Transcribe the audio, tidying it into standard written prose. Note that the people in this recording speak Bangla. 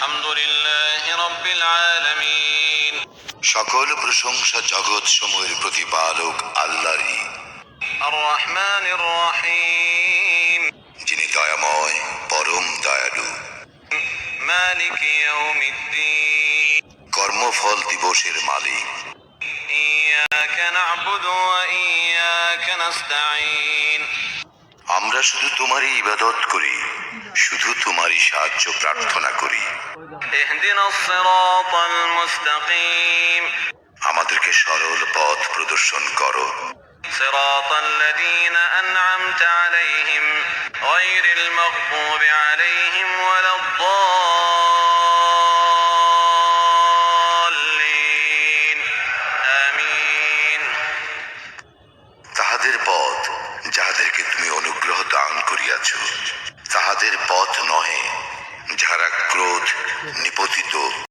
আলহামদুলিল্লাহি রাব্বিল আলামিন। সকল প্রশংসা জগৎ সমূহের প্রতিপালক আল্লাহরই। আর রহমানির রহিম, যিনি দয়াময় পরম দয়ালু। মালিকি ইয়াউমিদ্দিন, কর্মফল দিবসের মালিক। ইয়াকা না'বুদু ওয়া ইয়াকা নাস্তাঈন। আমরা শুধু তোমারই ইবাদত করি, শুধু তোমারই সাহায্য প্রার্থনা করি। ইহদিনাস সিরাতাল মুস্তাকিম, আমাদেরকে সরল পথ প্রদর্শন করো। সিরাতাল লাযীনা আন'আমতা আলাইহিম গায়রিল মাগদুবি আলাইহিম ওয়ালাদ-দাল্লিন। আমিন। তাহাদের পথ যাহাদেরকে তুমি অনুগ্রহ দান করিয়াছ, তাহাদের পথ নহে যাহারা ক্রোধ নিপতিত